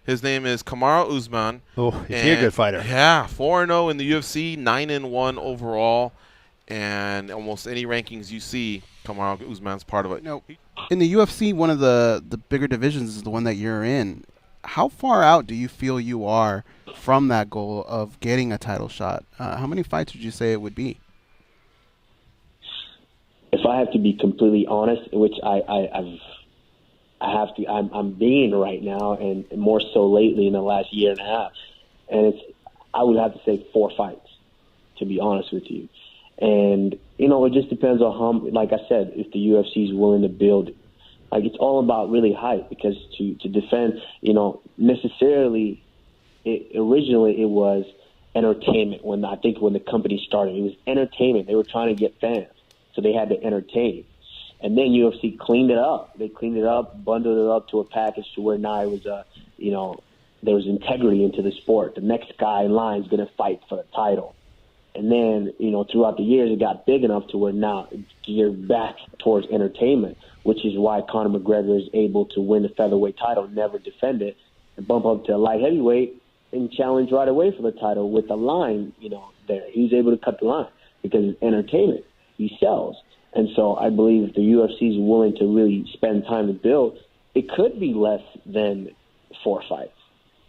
His name is Kamaru Usman. Oh, is he a good fighter? Yeah, 4-0 in the UFC, 9-1 overall, and almost any rankings you see, Kamaru Usman's part of it. No. In the UFC, one of the bigger divisions is the one that you're in. How far out do you feel you are from that goal of getting a title shot? How many fights would you say it would be? If I have to be completely honest, which I have to, I'm being right now, and more so lately in the last year and a half, and I would have to say 4 fights, to be honest with you. And it just depends on how, like I said, if the UFC is willing to build. Like, it's all about really height, because to defend, necessarily, originally it was entertainment. When the company started, it was entertainment. They were trying to get fans, so they had to entertain. And then UFC cleaned it up. They cleaned it up, bundled it up to a package to where now it was there was integrity into the sport. The next guy in line is going to fight for the title. And then, throughout the years, it got big enough to where now it's geared back towards entertainment, which is why Conor McGregor is able to win the featherweight title, never defend it, and bump up to light heavyweight and challenge right away for the title with the line, there. He was able to cut the line because it's entertainment. He sells. And so I believe if the UFC is willing to really spend time to build, it could be less than 4 fights.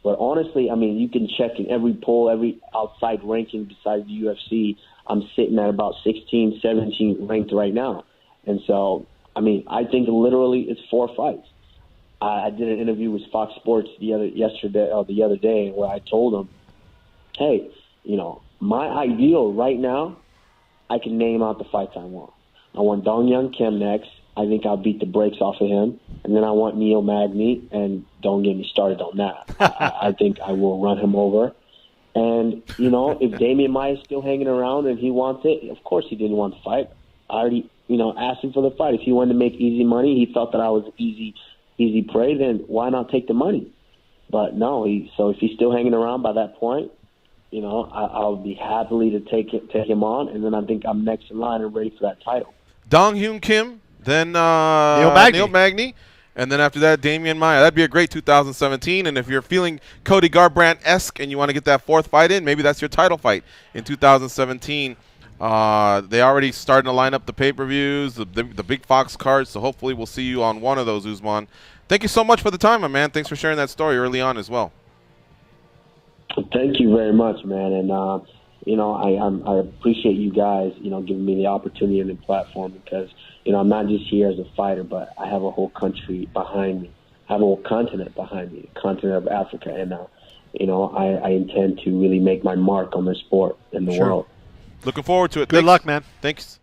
But honestly, you can check in every poll, every outside ranking besides the UFC. I'm sitting at about 16, 17 ranked right now. And so, I think literally it's 4 fights. I did an interview with Fox Sports the other day where I told them, hey, my ideal right now, I can name out the fights I want. I want Dong Young Kim next. I think I'll beat the brakes off of him. And then I want Neil Magny, and don't get me started on that. I think I will run him over. And, if Damian Maia is still hanging around and he wants it, of course he didn't want to fight. I already, asked him for the fight. If he wanted to make easy money, he felt that I was easy prey, then why not take the money? But no, so if he's still hanging around by that point, I'll be happily to take him on, and then I think I'm next in line and ready for that title. Dong Hyun Kim, then Neil Magny, and then after that, Damian Maia. That'd be a great 2017. And if you're feeling Cody Garbrandt-esque and you want to get that 4th fight in, maybe that's your title fight in 2017. They already starting to line up the pay-per-views, the big Fox cards, so hopefully we'll see you on one of those, Usman. Thank you so much for the time, my man. Thanks for sharing that story early on as well. Thank you very much, man. And, I appreciate you guys, giving me the opportunity and the platform, because, I'm not just here as a fighter, but I have a whole country behind me. I have a whole continent behind me, the continent of Africa. And, I intend to really make my mark on the sport in the world. Looking forward to it. Good luck, man. Thanks.